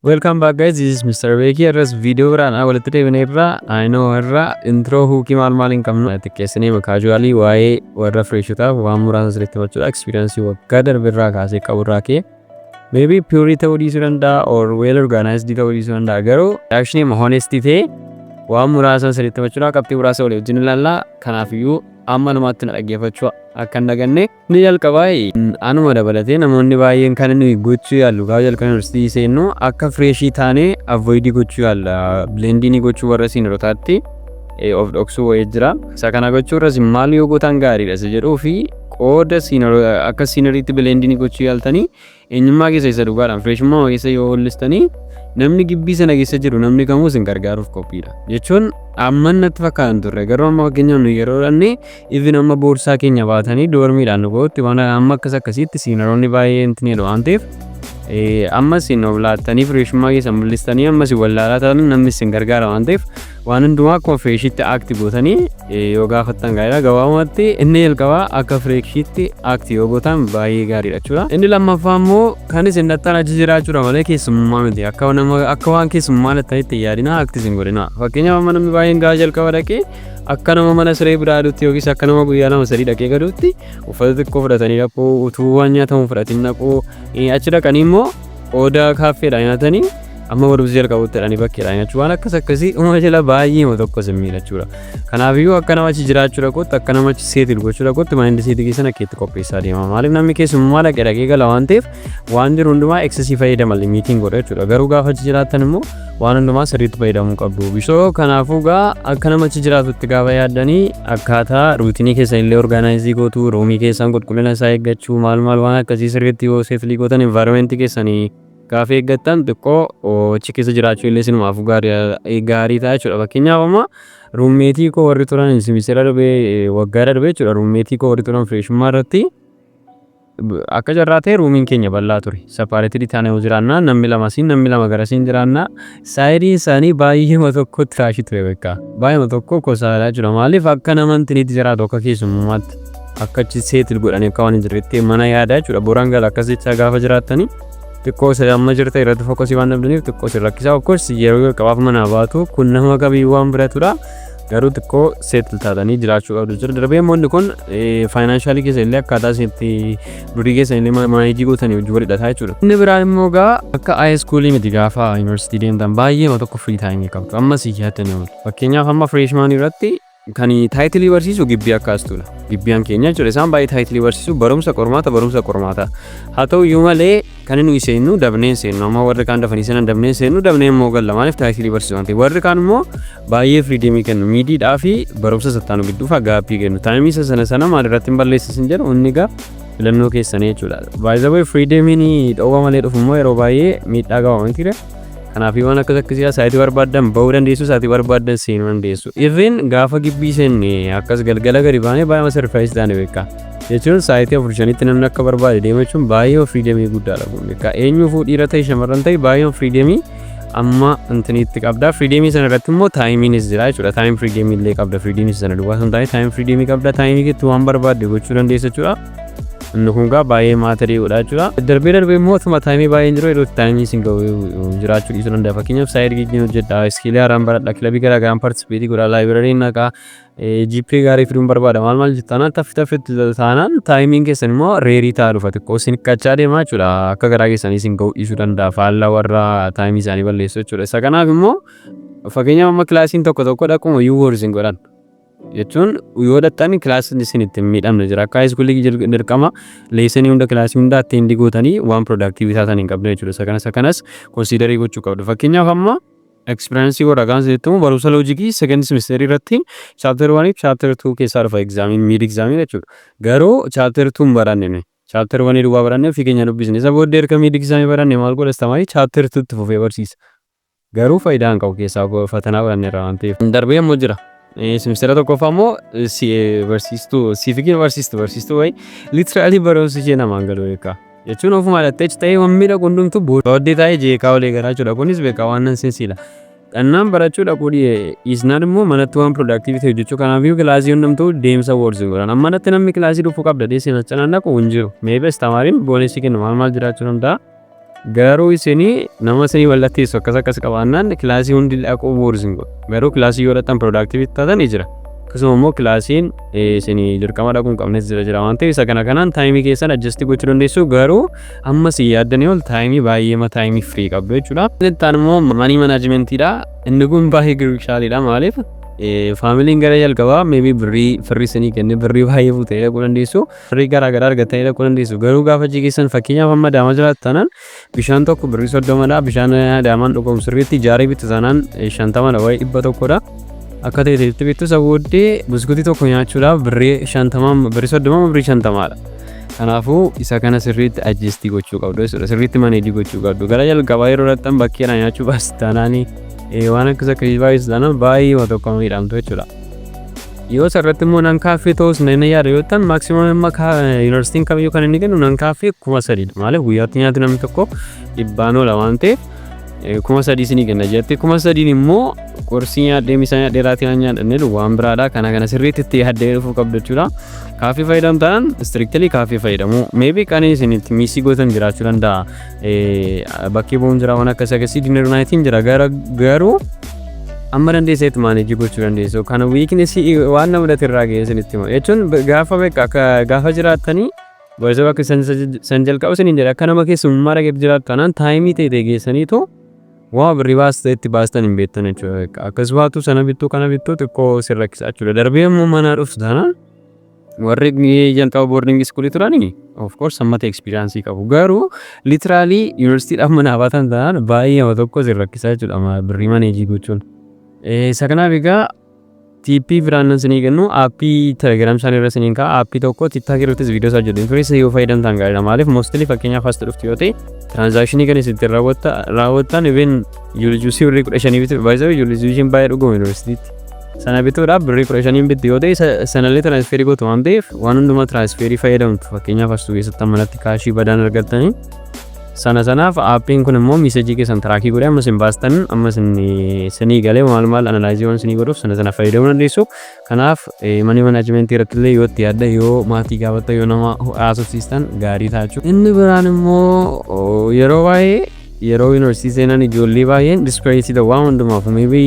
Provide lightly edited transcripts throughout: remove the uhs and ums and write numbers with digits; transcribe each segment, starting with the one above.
Welcome back guys, this is Mr. Becky. Arras video rana walitti deebinee irraa I know irraa intro hookii maal hin qabnu itti keessanii casually waa'ee warra freshotaa waan muraasa sirriitti himachuudha experience waggaa darbe irraa kaasee qabu irraa kee maybe purely ta'uu dhiisuu danda'a or well organized ta'uu dhiisuu danda'a garuu actually honesty ta'e waan muraasa sirriitti himachuudha qabxii muraasa walii wajjin ilaallaa kanaafiyyuu amma namatti na dhaggeeffachuu akka hin daganne ni jalqabaa anuma dabalatee namoonni baay'een kan inni gochuu yaallu gaafa jalqaba yuunivarsiitii seennu akka freshii taanee avoid gochuu yaalla blending gochuu warra siinirotaatti of dhoksuu wayii jira isa kana gochuu irras maal yoo gootan gaariidha isa jedhuu fi qooda akka siineriitti blending gochuu yaaltanii eenyummaa keessa isa dhugaadhaan freshummaa keessa yoo hollistanii namni gibbii sana keessa jiru namni kamuu sin gargaaruuf qophiidha jechuun amma natti fakkaatan turre garuu amma fakkeenyaaf nu yeroo dhanne even amma boorsaa keenya baatanii doormiidhaan nu gootti waan amma akkasitti siineroonni baay'ee intineedha waan ta'eef amma sin of laattanii freshummaa keessa mul'istanii amma sin wallaalaa ta'an namni sin gargaara waan ta'eef waan hundumaa akkuma freshiitti aakti gootanii yoo gaafattan gaariidha gabaabumatti inni jalqabaa akka freshiitti aakti yoo gootan baay'ee gaariidha jechuudha. Inni lammaffaa immoo kan isin dhattaan achi jiraachuudha malee keessummaa miti akka waan keessummaa dhattanitti yaadina aakti isin godhina fakkeenyaaf amma namni baay'een gaafa jalqaba dhaqee akka nama mana siree biraa dhutti yookiis akka nama guyyaa lama sadii dhaqee galuutti uffata xiqqoo fudhatanii dhaquu utuu waan nyaatamu fudhatiin dhaquu achi dhaqanii immoo odaa kaaffeedhaan nyaatanii amma barumsa jalqabuutti jedhanii bakkeedhaan nyaachuu waan akkasii uuma jala baay'ee tokko simmiidha jechuudha. Kanaafiyyuu akka nama achi jiraachuu dhaquutti akka nama achi seetil gochuu dhaquutti maayindi seetii keessa nakkeetti qopheessaa deema maaliif namni keessummaa dhaqee gala waan ta'eef waan jiru hundumaa eksasii fayyadama limiitiin godha jechuudha garuu gaafa achi jiraattan immoo waan hundumaa sirriitti fayyadamuu qabdu bisoo kanaafuu akka nama achi jiraatutti gaafa yaaddanii akkaataa ruutinii keessan illee orgaanaayizii gootu ruumii keessan qulqullina isaa eeggachuu maal waan akkasii sirriitti yoo seetilii gootan envaayiramentii keessanii gaafa eeggattan xiqqoo achi keessa jiraachuu illee sinumaaf gaarii ta'a jechuudha. Fakkeenyaaf amma ruummeetii koo warri turan simiseera darbee waggaa darbee jechuudha ruummeetii koo warri turan freshummaa irratti akka jarraa ta'e ruumiin keenya bal'aa ture sapaareetii taanee jiraannaa namni lama garasiin jiraannaa saayidii isaanii baay'eema tokko tiraashii ture beekaa baay'eema tokko kosaadhaa jira maaliif akka nama intiniitti jiraatu akka keessummaatti akka achi seetil godhanii akka waan hin jirretti mana yaadaa jechuudha boraan gala akkas jechaa gaafa jiraattanii xiqqoo isa amma jirta irratti fokkasii waan dhabdaniif xiqqoo si rakkisaa of yeroo qabaaf manaa baatu kun nama qabii waan biratudha garuu xiqqoo seetil taatanii jiraachuu qabdu jira darbee immoo kun faayinaanshaali keessa illee akkaataa itti durii keessa illee maayijii gootanii hojii walidhataa jechuudha. Inni biraan immoo akka haayiskuulii miti gaafa yuunivarsiitii deemtan baay'ee tokko firii taa'imii qabdu ammas iyyaatanii fakkeenyaaf amma fireeshmaanii irratti kan taayitilii barsiisu gibbii akkaastuudha gibbiyaan keenya jechuudha isaan baay'ee taayitilii barsiisu barumsa qormaata haa ta'u iyyuu malee kan inni seennu dabneen seennu amma warri kaan dafanii seenan dabneen seennu dabneen immoo galla maaliif taayitilii barsiisu waan ta'eef warri kaan immoo baay'ee firiidemii kennu miidiidhaa fi barumsa sattaanu gidduuf gaappii kennu taayimii sana maal irratti hin balleessisin jedhu inni filannoo keessanii jechuudha baay'ee firiidemiin dhoowwa malee dhufu immoo yeroo baay'ee miidhaa qaba waan ta'eef kanaafi waan akkasii saayitii barbaadan bahuu dandeessu saayitii barbaadan seenuu dandeessu even gaafa gibbii seenne akkas galgala gadi baanee baay'ee sarfaayiis taane beekaa jechuun saayitii 4-5tti namni akka barbaade deema jechuun baay'ee firiidemii guddaadha kun beekaa eenyuufuu dhiira ta'e shamarran ta'e baay'ee firiidemii amma intiniitti qabda firiidemii sana irratti immoo taayimiinis jira jechuudha taayim firiidemii illee qabda firiidemii sana duwwaa sun taa'ee taayim firiidemii qabda taayimii keetti waan barbaadde gochuu dandeessa jechuudha. Inni kun baay'ee maatarii godhaa jechuudha. Darbee immoo tuma taayimii baay'een jiru yeroo taayimii isin jiraachuu dhiisuu danda'a. Fakkeenyaaf saayidii gijjiin hojjedha. Iskiilee haaraan baradha. Kilabii garaa garaan paartisipeetii godha. Laayibirariin naqaa. Jiippii gaarii fiduun barbaada. Maal jettanaan taffitti taanaan taayimiin keessan immoo reerii ta'aa dhufa xiqqoo isin qaccaa deemaa jechuudha. Akka garaa keessanii isin ga'uu dhiisuu danda'a. Faallaa warra taayimii isaanii balleessu jechuudha. Isa kanaaf immoo fakkeenyaaf amma kilaasiin tokko dhaquma iyyuu warri godhan. jechuun yoo dhattani kilaasiin isin itti miidhamne jira akka haayiskuulii dirqama leesanii hunda kilaasii hunda ittiin digootanii waan productive taatan hin qabne jechuudha isa kanas considerii gochuu qabdu fakkeenyaaf amma experience warra gaansa jettumu barumsa loojikii second semester irratti chapter 1 fi chapter 2 keessaa dhufa examine mid examine jechuudha garuu chapter 2 baranne chapter 1 duwwaa baranne fi keenya dubbisne isa booddee erga mid examine baranne maal godhastamaay chapter 2 tti fufee barsiisa garuu faayidaa hin qabu keessaa fatanaa baranne irraa waan ta'eef darbee ammoo jira semestera tokkoffaa immoo barsiistuu siifikiin barsiistuu wayi literally barumsa ishee namaan galuu beekaa jechuun ofuma dhattee ta'ee waan miidha qundumtu booddee taa'ee jeeqaa olee garaa jechuudha kunis beekaa waan nan seensiidha dhannaan barachuudha kudhi isnaan immoo manatti waan productivity hojjechuu kanaafuu kilaasii hundumtuu deemsa woorsin godhan amma manatti namni kilaasii dhufuu qabda deessin accanaan dhaqu hin jiru meebes tamaariin boonessi kennu maal jiraachuu danda'a Garuu isinii nama isinii wallatteessu akkas qabaannaan kilaasii hundi dhaquu boorsin godhu. Garuu kilaasii yoo dhaqxan productive taatan jira. Akkasuma immoo kilaasiin isinii dirqama dhaquu hin qabnes jira waan ta'eef isa kanaan taayimii keessan adjust gochuu dandeessu. Garuu amma si yaaddanii ol taayimii baay'ee taayimii free qabdu jechuudha. Intaan immoo money managementidha. Inni kun baay'ee crucialidha. Maaliif faamiliin gara jalqabaa maybe birrii firri isinii kenne birrii baay'ee fuutee dhaquu dandeessu. Firrii garaagaraa argattanii dhaquu dandeessu. Garuu gaafa jigeessan fakkeenyaaf amma daamaa jiraattanaan bishaan tokko birrii 30dha. Bishaan daamaan dhugamu sirriitti jaarii bitu sanaan 50dha wayi 100dha. Akka ta'etti bittu sabooddee buskutii tokko nyaachuudhaaf birrii 50 birrii 30 birrii 50dha. Kanaafuu isa kana sirriitti adjust gochuu qabdu jechuudha. Sirriitti manage gochuu qabdu. Gara jalqabaa yeroo dhaqxan bakkeedha nyaachuu baasitaanaanii waan akkas baay'is taanaan baay'ee tokko miidhamtu jechuudha. Yoo sarratti immoo nan kaaffee ta'us nan yaada yoo ta'an maximum amma yuunivarsiitiin kamiyyuu kan inni kennu nan kaaffee 3,000dha. Maaliif guyyaatti nyaatu namni tokko 100 oola waan ta'eef 3,000 isinii kenna jetti. 3,000 immoo qorsii nyaadhee misaa nyaadhee raatii nyaadhannee waan biraadha. Kana sirriitti itti yaaddee dhufuu qabdu jechuudha. Kaaffee fayyadamtaan strictly kaaffee fayyadamu. Maybe kan isinitti miisii gootan jiraachuu danda'a. Bakkee bu'uun jira waan akkasii dinner night'n jira garuu amma dandeesseetti manage gochuu dandeessu. Kana weakness waan nama irraa ga'ee isinitti himu. Jechuun gaafa jiraattanii boisa bakka san jalqabu isiniin jedha akka nama keessummaa dhageetti jiraattu kanaan taayimii ta'e geessaniitu waa birrii baastaa itti baastan hin beektan jechuudha. Akkas baatu sana bittuu kana bittuu xiqqoo sin rakkisa jechuudha. Darbee immoo manaa dhuftu taanaan warri jalqaba boarding school turanii of course amma ta'e experience qabu. Garuu literally universityidhaaf mana baatan taanaan baay'ee tokko sin rakkisa jechuudha birrii manage gochuun. Isa kanaaf egaa tippii biraan isinii kennu aappii telegram isaanii irra isiniin ka'a. Aappii tokko tiktok irrattis viidiyoo isaa hojjetu. Innis yoo fayyadamtan gaariidha. Maaliif mostly fakkeenyaaf fast dhuftu yoo ta'e transakshinii kan isin raawwattan even yuulijuusii birrii 15 bitu baay'ee yuulijuusiin baay'ee dhugamu yuunivarsiitiitti. Sana bituudhaaf birrii 15 bitu yoo ta'e sanallee transferii gootu waan ta'eef waan hundumaa transferii fayyadamtu. Fakkeenyaaf astuu keessatti ammalatti kaashii badaan argattanii sanaaf aappiin kun immoo miisajii keessan tiraakii godhee amma isin baastan amma isinii galee maal analaayizii waan isinii godhuuf sana fayyadamuu dandeessu. Kanaaf manii manaajimentii irratti illee yoo itti yaadda yoo maatii gaafatta yoo nama haasofsiistan gaarii ta'a jechuudha. Inni biraan immoo yeroo baay'ee yeroo yuunivarsiitii seenan ijoollee baay'een dispereetii ta'u waan hundumaaf maybe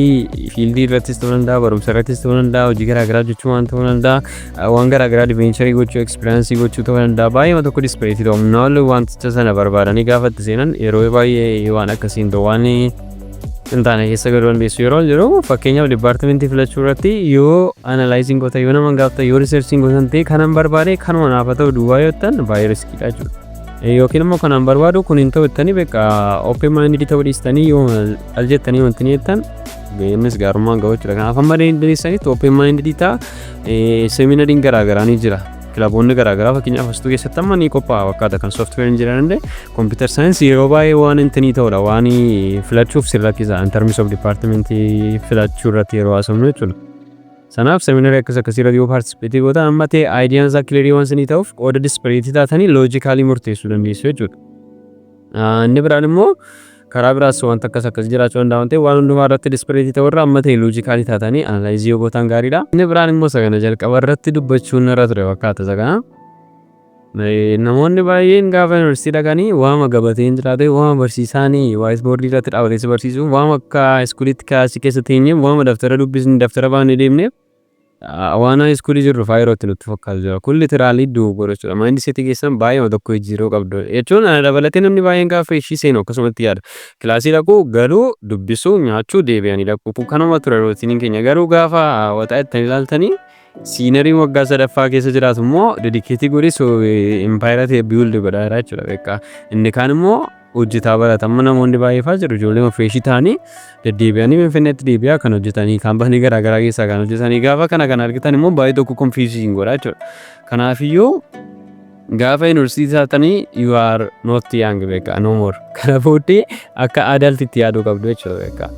fiildii irrattis ta'uu danda'a barumsa irrattis ta'uu danda'a hojii garaagaraa jechuu waan ta'uu danda'a waan garaagaraa advencharii gochuu experience gochuu ta'uu danda'a baay'ee tokko dispereetii ta'u naawwan wanticha sana barbaadanii gaafatti seenan yeroo baay'ee waan akkasiin ta'u waan hin taane keessa galuu dandeessu yeroo jiru fakkeenyaaf dipaartimentii filachuu irratti yoo analaayiziin goota yoo nama gaafata yoo riserchiin gootan ta'e kanan barbaade kanuma naaf ta'u duwwaa yoo ta'an baay'ee riskiidha jechuudha. Yookiin immoo kanan barbaadu kun hin ta'u jettanii beekaa open minded ta'uu dhiistanii yoo al jettanii wanti ni jettan innis gaarummaan ga'u jechuudha. Kanaaf amma dandeessanitti open minded ta'a. Seminariin garaagaraa ni jira. Kilaboonni garaagaraa fakkeenyaaf astuu keessatti amma ni qophaa'a fakkaata kan software engineering computer science yeroo baay'ee waan intinii ta'udha waan filachuuf sin rakkisa in terms of department filachuu irratti yeroo haasofnu jechuudha. Sanaaf seminarii akkasii irratti yoo participate gootan amma ta'e aayidiyaan isaa kileerii waan isinii ta'uuf qooda dispereetii taatanii loojikaalii murteessuu dandeessu jechuudha. Inni biraan immoo karaa biraas wanta akkas jiraachuu danda'a ta'e waan hundumaa irratti dispereetii ta'u irraa amma ta'e loojikaalii taatanii analaayizii yoo gootan gaariidha. Inni biraan immoo isa kana jalqaba irratti dubbachuun irra ture fakkaata isa kana. Namoonni baay'een gaafa yuunivarsiitii dhaqanii waama gabateen jiraate waama barsiisaanii waayis boordii irratti dhaabateessi barsiisu waama akka iskuulitti kaasii keessa teenyee waama daftara dubbisni daftara baanee deemneef waan iskuulii jirru faayirootti nutti fakkaatu jira. Kun literaalii dogoggora jechuudha. Maayindi seetii keessan baay'ee tokko jijjiiruu qabdu jechuun dabalatee namni baay'een gaafa ishii seenu akkasumatti yaada. Kilaasii dhaquu galuu dubbisuu nyaachuu deebi'anii dhaquu kanuma ture rootiniin keenya garuu gaafa waxaa itti ilaaltanii siinerii waggaa sadaffaa keessa jiraatu immoo dedikeetii godhis impaayira ta'e biiwuldi godhaa jechuudha beekaa. Inni kaan immoo hojjetaa baratamu namoonni baay'ee jiru ijoollee freeshii ta'anii deddeebi'anii finfinneetti deebi'aa kan hojjetanii kaampaanii garaagaraa keessaa kan hojjetanii gaafa kana argitan immoo baay'ee tokko konfiiziin godhaa jechuudha. Kanaafiyyuu gaafa yuunivarsiitii taatanii you are not young beekaa no more. Kana booddee akka adaaltitti yaaduu qabdu jechuudha beekaa.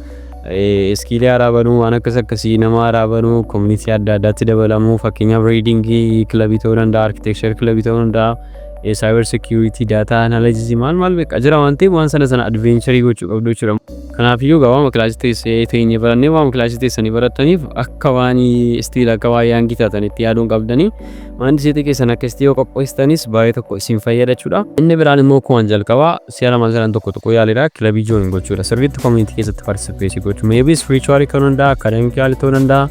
Iskiilee haaraa banuu waan akkasii nama haaraa banuu koominitii adda addaatti dabalamuu fakkeenyaaf riidingii kilabii ta'uu danda'a arkitekcherii kilabii ta'uu danda'a cyber security data analysis maal beeka jira waan ta'eef waan sana adventure gochuu qabdu jechuudha. Kanaafiyyuu gabaa kilaasii teessee teenye barannee waan kilaasii teessanii barattaniif akka waan stiil akka waa yaangii taatanitti yaaduun qabdanii maandisiitii keessan akka istii yoo qopheessanis baay'ee tokko isin fayyada jechuudha. Inni biraan immoo kuwan jalqabaa si'a lama sadan tokko yaalidha kilabii join gochuudha. Sirriitti community keessatti participate gochuu maybe spiritual ta'uu danda'a, academic ta'uu danda'a.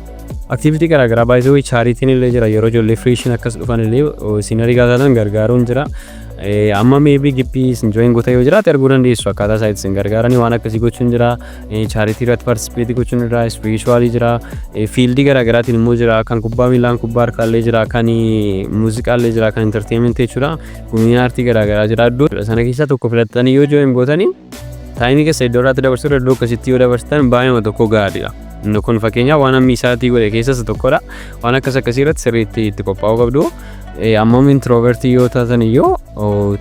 Activity garagaraa baay'ee charitiin illee jira yeroo ijoollee freshin akkas dhufan illee sinarii gaazatan gargaaruun jira. Amma maybe gippi isin join goota yoo jiraate arguu dandeessu akkaataa isaa isin gargaaranii waan akkasii gochuun jira. Charity irratti participate gochuun jira, spiritual jira, field garaagaraatiin immoo jira, kan kubbaa miilaan kubbaa harkaallee jira, kan muuziqaallee jira, kan entertainment jechuudha. Gumiin aartii garaagaraa jira. Iddoo sana keessaa tokko filattanii yoo join gootanii taayimii keessa iddoo irratti dabarsuu iddoo akkasitti yoo dabarsitan baay'ee tokko gaariidha. Inni kun fakkeenyaaf waan ammi isaatii godhe keessas tokkodha. Waan akkasii irratti sirriitti itti qophaa'uu qabdu. Ammam introvertii yoo taatan iyyuu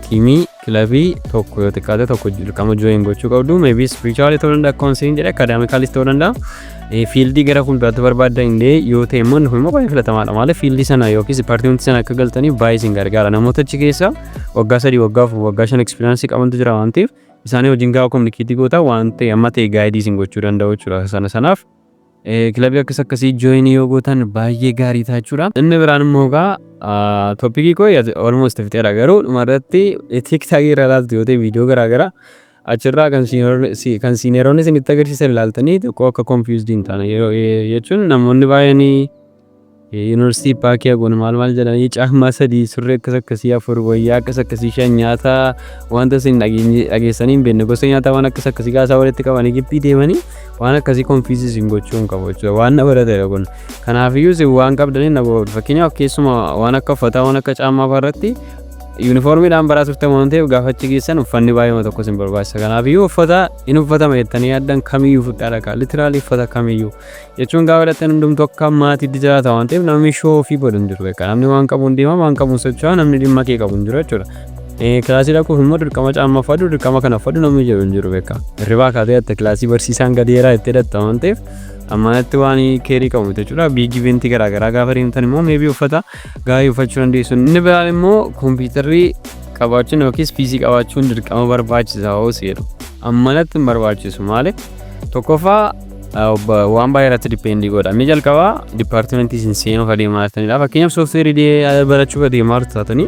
tiimii kilabii tokko yoo xiqqaate tokko dirqama join gochuu qabdu. Maybe spiritual ta'uu danda'a, counseling jedhe academicalis ta'uu danda'a. Fiildii gara fuulduraatti barbaadda illee yoo ta'e immoo inni baay'ee filatamaadha. Maaliif fiildii sana yookiis departmentii sana akka galtaniif baay'ee isin gargaara. Namoota achi keessa waggaa 3 waggaa 4 waggaa 5 experience qabantu jira waan ta'eef isaanii wajjin gaafa communicate goota waan ta'e amma ta'e guide isin gochuu danda'u jechuudha. Sanaaf kilabii akkasii join yoo gootan baay'ee gaarii ta'a jechuudha. Inni biraan immoo topiikii koo almost fixeera garuu dhumarratti tiktaakii irra ilaaltu yoo ta'e viidiyoo garaagaraa achirraa kan siineroonni isinitti agarsiisan ilaaltanii tokko akka confused hin taane jechuun namoonni baay'een yuunivarsiitii paakii haguun maal jedhanii caammaa 3 surree akkasii 4 wayyaa akkasii 5 nyaata wanta isin dhageessanii hin beekne gosa nyaataa waan akkasii kaasaa walitti qabanii gippii deemanii waan akkasii confused hin gochuun qabu jechuudha. Waan na baratee kun kanaafiyyuu isin waan qabdanii na fakkeenyaaf keessuma waan akka uffataa waan akka caammaa fa'aarratti yuunifoormiidhaan baraatuuf ta'u waan ta'eef gaafa achi geessan uffanni baay'ee tokko isin barbaachisa. Kanaafiyyuu uffata inni uffatama jettanii yaaddan kamiyyuu fudhaadha literaali uffata kamiyyuu jechuun gaafa hidhattan hundumtuu akka maatiitti jiraata waan ta'eef namni shoo ofii godhu hin jiru beeka. Namni waan qabuun deema waan qabuun socho'a namni dhimma kee qabu hin jiru jechuudha. Kilaasii dhaquuf immoo dirqama caammaa uffadhu dirqama kana uffadhu namni jedhu hin jiru beeka. Hirribaa kaatee hidhatte kilaasii barsiisaan gadi yeraa itti hidhatta waan ta'eef ammanatti waan keerii qabu jechuudha. Biig iventii garaagaraa gaafa deemtan immoo meebii uffata gaarii uffachuu dandeessu. Inni biraan immoo kompiitarrii qabaachuun yookiis PC qabaachuun dirqama barbaachisaa hoos jedhu. Ammanatti hin barbaachisu maaliif tokkoffaa waan baay'ee irratti dipeendii godha. Inni jalqabaa dipaartimentii isin seenuuf adeemaa jirtanidha. Fakkeenyaaf sooftiweerii barachuuf adeemaa jirtanii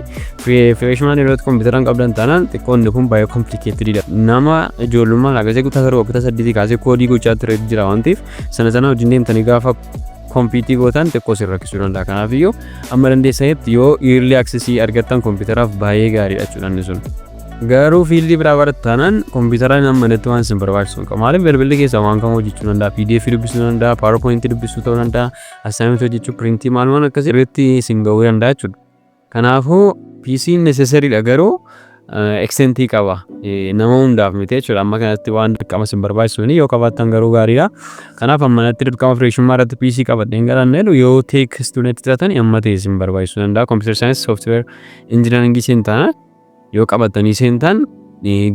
freshman irratti kompiitaraan qabdan taanaan xiqqoonni kun baay'ee komplikeetididha. Nama ijoollummaan agarsiisee kutaa 7 kutaa 8 kaasee koodii gochaa ture jira waan ta'eef sana wajjin deemtanii gaafa kompiitii gootan xiqqoo isin rakkisuu danda'a. Kanaafiyyuu amma dandeessanitti yoo early access argattan kompiitaraaf baay'ee gaariidha jechuudha inni sun. Garuu fiildii biraa barattanaan kompiitaraan ammanatti waan isin barbaachisu hin qabu. Maaliif bilbilli keessa waan kam hojjechuu danda'a, PDF dubbisuu danda'a, PowerPoint dubbisuu ta'uu danda'a, assignment hojjechuu, printii waan akkasii irratti isin ga'uu danda'a jechuudha. Kanaafuu PC necessaryidha garuu extentii qaba. Nama hundaaf miti jechuudha. Amma kanatti waan dirqama isin barbaachisu yoo qabaattan garuu gaariidha. Kanaaf ammanatti dirqama freshummaa irratti PC qabadheen galanneedhu yoo tech student taatan amma ta'e isin barbaachisuu danda'a. Computer science, software engineering isin taana yoo qabatanii seentan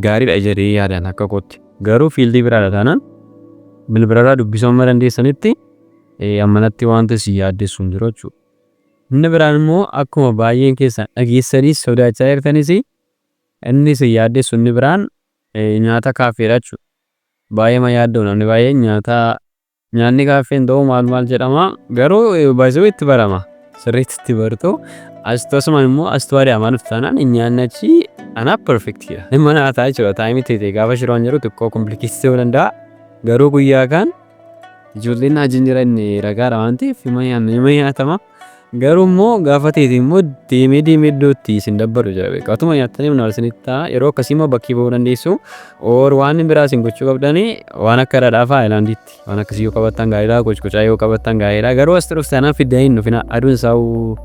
gaariidha jedhee yaadaan akka kootti. Garuu fiildii biraadha taanaan bilbilarraa dubbisuu amma dandeessanitti ammanatti wanta si yaaddessu hin jiru jechuudha. Inni biraan immoo akkuma baay'een keessan dhageessaniis sodaachaa jirtanis inni si yaaddessu inni biraan nyaata kaafeedha jechuudha. Baay'ee ma yaadda'u namni baay'een nyaanni kaafeen ta'uu maal jedhama garuu baay'ee itti barama. Sirriitti itti baratu asitosuma immoo astuwaadhi amanuuf taanaan nyaanni achi anaaf perfectidha. Dhimma nyaataa jechuudha. Taayimii ta'e gaafa shiroon jiru xiqqoo komplikeessi ta'uu danda'a. Garuu guyyaa kaan ijoolleen ajin jira inni ragaadha waan ta'eef nima nyaatama. Garuu immoo gaafa ta'e immoo deemee iddootti isin dabbaru jira beekaa. Otuma nyaatanii mana isinitti ta'a yeroo akkasii immoo bakkii ba'uu dandeessu. Oor waan biraa isin gochuu qabdanii waan akka dhadhaa Haayilaandiitti waan akkasii yoo qabattan gaariidha. Gochgochaa yoo qabattan gaariidha. Garuu as turuuf taanaan fiddaa hin dhufina aduun isaa'uu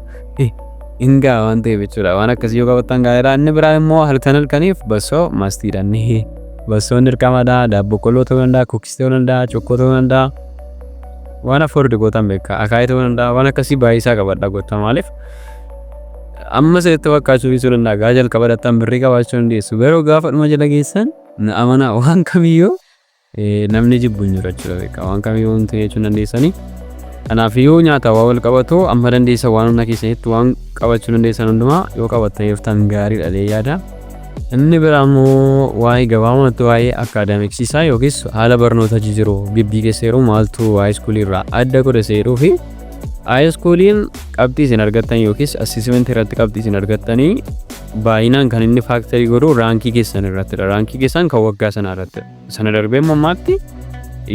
hingaa waan ta'eef jechuudha. Waan akkasii yoo qabattan gaariidha. Inni biraa immoo halkaniif bassoo maastiidhaan bassoon dirqamadha. Daabboo qolloo ta'uu danda'a, kuukis ta'uu danda'a, chokkoo ta'uu danda'a. Waan afurri gootan beekaa akaayii ta'uu danda'a. Waan akkasii baay'ee isaa qabadha goota maaliif amma sirriitti fakkaachuu dhiisuu danda'a. Gaafa jalqaba dhattan birrii qabaachuu dandeessu. Garuu gaafa dhuma jala geessan amanaa waan kamiyyuu namni jibbu hin jiru jechuudha beekaa. Waan kamiyyuu wanti jechuun dandeessanii Kanaafuu nyaata wal qabatu amma dandeessa waan hunda keessatti waan qabachuu dandeessan hundumaa yoo qabattaniif tan gaariidha lee yaada. Inni biraammoo waa'ee gabaabumatti waa'ee akaadaamiksiisaa yookiis haala barnoota jiru bibbii keessa yeroo maaltu waa'ee iskuulii irraa adda godha seeruu fi iskuuliin qabxii isin argattan yookiis assessment irratti qabxii isin argattanii baay'inaan kan inni faaktarii godhu raankii keessan irrattidha. Raankii keessan kan waggaa sana irratti. Sana darbee mammaatti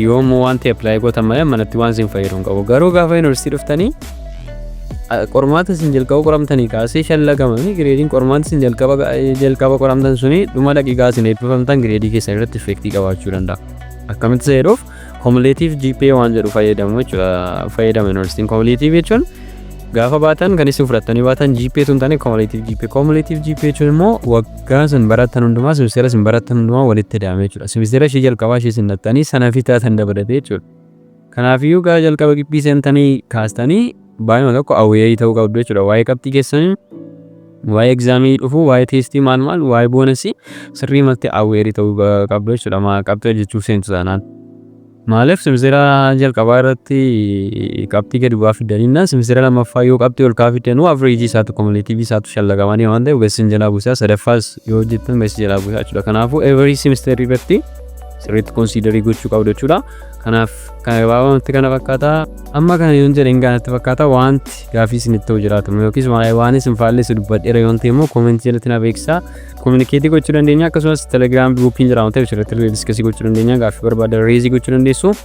yoo wanti apply gootan malee manatti waan isin fayyadu hin qabu. Garuu gaafa yuunivarsiitii dhuftanii qormaata isin jalqaba qoramtanii kaasee shallagamanii gireediin qormaata isin jalqaba qoramtan suni dhuma daqiiqaa isin eebbifamtan gireedii keessan irratti effektii qabaachuu danda'a. Akkamitti seeruuf cumulative GPA waan jedhu fayyadamu jechuudha. Fayyadama yuunivarsiitiin cumulative jechuun gaafa baatan kan isin fudhattanii baatan GPA tun taane cumulative GPA. Cumulative GPA jechuun immoo waggaa isin barattan hundumaa semestera isin barattan hundumaa walitti hidhamee jechuudha. Semestera ishee jalqabaa ishee isin dhattanii sana fixaatan dabalatee jechuudha. Kanaafiyyuu gaa jalqaba gibbii seentanii kaastanii baay'ina tokko awweeyii ta'uu qabdu jechuudha. Waa'ee qabxii keessanii, waa'ee egzaamii dhufuu, waa'ee teestii maal waa'ee boonasii sirrii maltee awweerii ta'uu qabdu jechuudha. Qabxii jechuuf seentu sanaan. Maaliif semestera jalqabaa irratti qabxii gadi bu'aa fidaniinna semestera lammaffaa yoo qabxii ol kaa fidanuu average isaatu cumulative isaatu shallagamanii waan ta'eef beesin jalaa buusaa sadaffaas yoo hojjettan beesin jalaa buusaa jechuudha. Kanaafuu every semester irratti sirriitti considerii gochuu qabdu jechuudha. Kanaaf kan gabaabumatti kana fakkaata amma kana yoon jedheen gaanatti fakkaata wanti gaafii isinitti ta'u jiraatu yookiis waan isin faalleessu dubbadheera yoon ta'e immoo koomentii jalatti na beeksisaa. Kominikeetii gochuu dandeenya akkasumas telegiraam groupiin jira waan ta'eef irratti diskasii gochuu dandeenya gaafii barbaadan reezii gochuu dandeessu.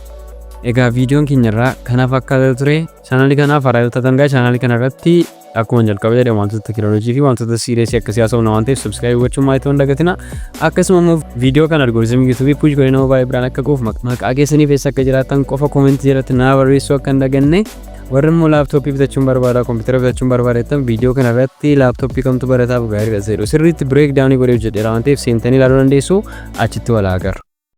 Egaa viidiyoon keenyarraa kana fakkaata ture. Chaanaalii kanaaf haaraa yoo taatan gaa chaanaalii kanarratti akkuma jalqaba jedhe wantoota teekinooloojii fi wantoota siireesii akka siyaasaa humna waan ta'eef subscribe gochuun maatii waan dagatina. Akkasuma immoo viidiyoo kana algooriizimii yuutuubii puush godhee nama baay'ee biraan akka goof maqaa keessanii feessa akka jiraatan qofa koomentii jalatti naa barreessuu akka hin daganne. Warri immoo laaptooppii bitachuun barbaada kompiitara bitachuun barbaadetan viidiyoo kanarratti laaptooppii kamtu barataaf gaariidha jedhu sirriitti bireek daawunii godhee hojjedheera waan ta'eef seentanii ilaaluu dandeessu achitti wal agarra.